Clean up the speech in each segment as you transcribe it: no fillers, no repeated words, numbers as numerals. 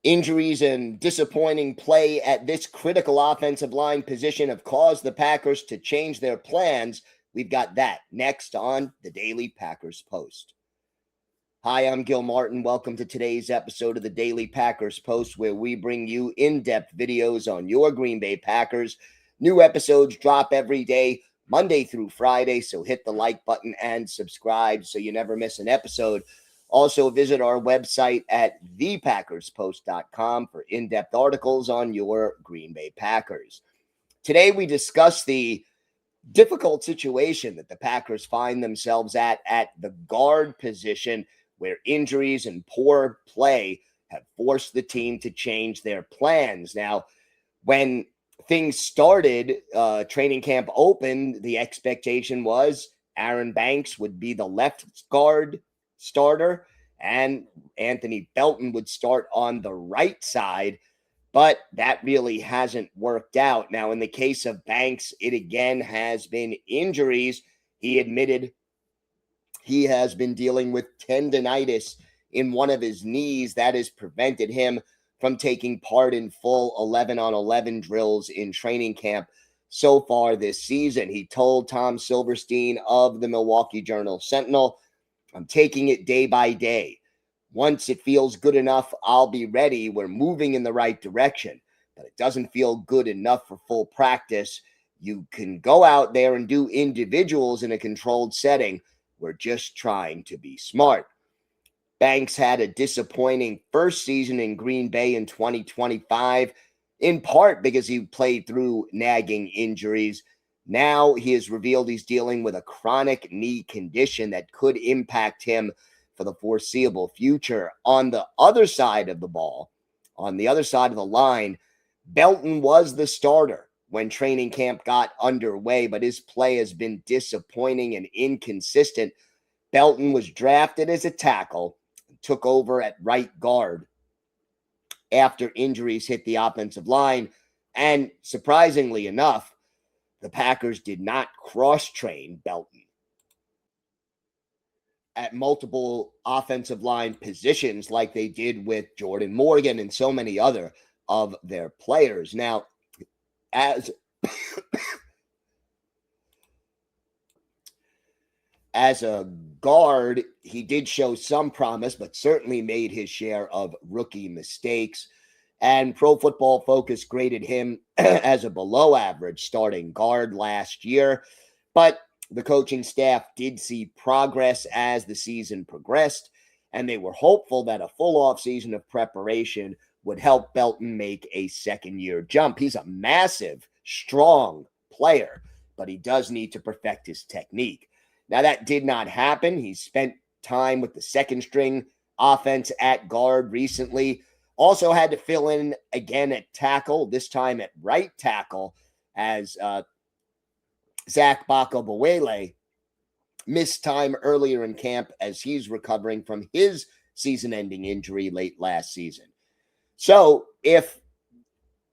Injuries and disappointing play at this critical offensive line position have caused the Packers to change their plans. We've got that next on the Daily Packers Post. Hi, I'm Gil Martin. Welcome to today's episode of the Daily Packers Post, where we bring you in-depth videos on your Green Bay Packers. New episodes drop every day, Monday through Friday, so hit the like button and subscribe so you never miss an episode. Also, visit our website at thepackerspost.com for in-depth articles on your Green Bay Packers. Today, we discuss the difficult situation that the Packers find themselves at the guard position, where injuries and poor play have forced the team to change their plans. Now, when things started, training camp opened, the expectation was Aaron Banks would be the left guard starter and Anthony Belton would start on the right side, but that really hasn't worked out. Now, in the case of Banks, it again has been injuries. He admitted he has been dealing with tendinitis in one of his knees that has prevented him from taking part in full 11-on-11 drills in training camp so far this season. He told Tom Silverstein of the Milwaukee Journal-Sentinel, "I'm taking it day by day. Once it feels good enough, I'll be ready. We're moving in the right direction, but it doesn't feel good enough for full practice. You can go out there and do individuals in a controlled setting. We're just trying to be smart." Banks had a disappointing first season in Green Bay in 2025, in part because he played through nagging injuries. Now he has revealed he's dealing with a chronic knee condition that could impact him for the foreseeable future. On the other side of the ball, on the other side of the line, Belton was the starter when training camp got underway, but his play has been disappointing and inconsistent. Belton was drafted as a tackle and took over at right guard after injuries hit the offensive line. And surprisingly enough, the Packers did not cross-train Belton at multiple offensive line positions like they did with Jordan Morgan and so many other of their players. Now, as a guard, he did show some promise, but certainly made his share of rookie mistakes. And Pro Football Focus graded him as a below average starting guard last year. But the coaching staff did see progress as the season progressed, and they were hopeful that a full offseason of preparation would help Belton make a second-year jump. He's a massive, strong player, but he does need to perfect his technique. Now, that did not happen. He spent time with the second-string offense at guard recently. Also had to fill in again at tackle, this time at right tackle, as Zach Bakobawele missed time earlier in camp as he's recovering from his season-ending injury late last season. So if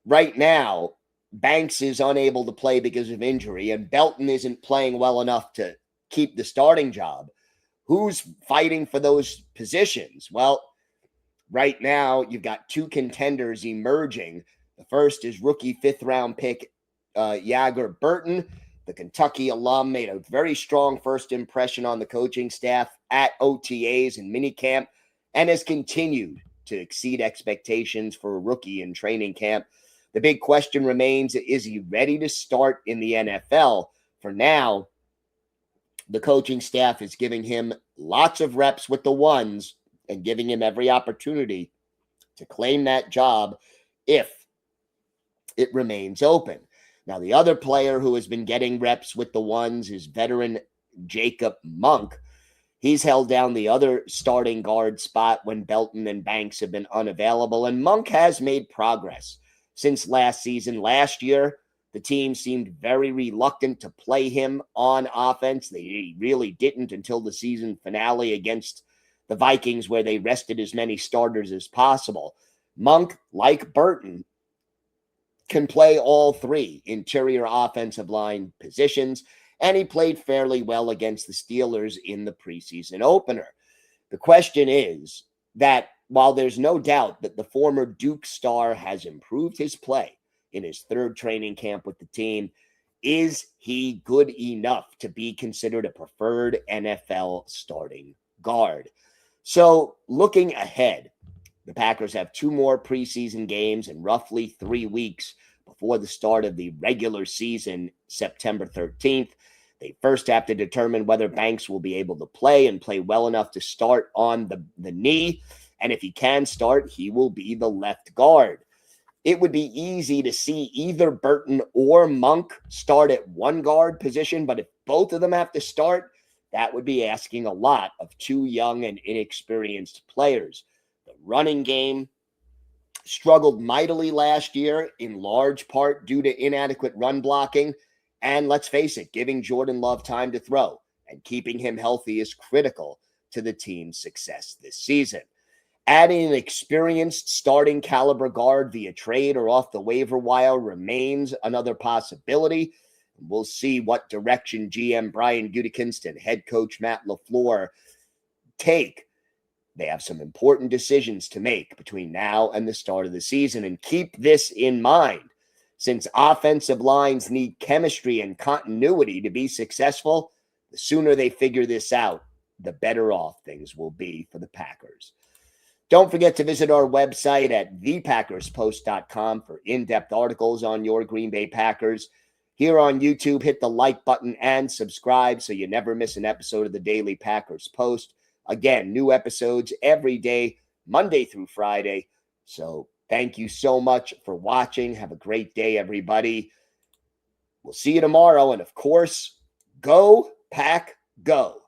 right now Banks is unable to play because of injury and Belton isn't playing well enough to keep the starting job, who's fighting for those positions? Well, right now you've got two contenders emerging. The first is rookie fifth-round pick Yager Burton. The Kentucky alum made a very strong first impression on the coaching staff at OTAs and minicamp and has continued to exceed expectations for a rookie in training camp. The big question remains, is he ready to start in the NFL? For now, the coaching staff is giving him lots of reps with the ones and giving him every opportunity to claim that job if it remains open. Now, the other player who has been getting reps with the ones is veteran Jacob Monk. He's held down the other starting guard spot when Belton and Banks have been unavailable, and Monk has made progress since last season. Last year, the team seemed very reluctant to play him on offense. They really didn't until the season finale against the Vikings, where they rested as many starters as possible. Monk, like Burton, can play all three interior offensive line positions, and he played fairly well against the Steelers in the preseason opener. The question is that while there's no doubt that the former Duke star has improved his play in his third training camp with the team, is he good enough to be considered a preferred NFL starting guard? So, looking ahead, the Packers have 2 more preseason games in roughly 3 weeks before the start of the regular season, September 13th. They first have to determine whether Banks will be able to play and play well enough to start on the knee. And if he can start, he will be the left guard. It would be easy to see either Burton or Monk start at one guard position, but if both of them have to start, that would be asking a lot of 2 young and inexperienced players. The running game struggled mightily last year, in large part due to inadequate run blocking. And let's face it, giving Jordan Love time to throw and keeping him healthy is critical to the team's success this season. Adding an experienced starting caliber guard via trade or off the waiver wire remains another possibility. We'll see what direction GM Brian Gutekunst and head coach Matt LaFleur take. They have some important decisions to make between now and the start of the season. And keep this in mind. Since offensive lines need chemistry and continuity to be successful, the sooner they figure this out, the better off things will be for the Packers. Don't forget to visit our website at thepackerspost.com for in-depth articles on your Green Bay Packers. Here on YouTube, hit the like button and subscribe so you never miss an episode of the Daily Packers Post. Again, new episodes every day, Monday through Friday. So thank you so much for watching. Have a great day, everybody. We'll see you tomorrow. And of course, go Pack Go.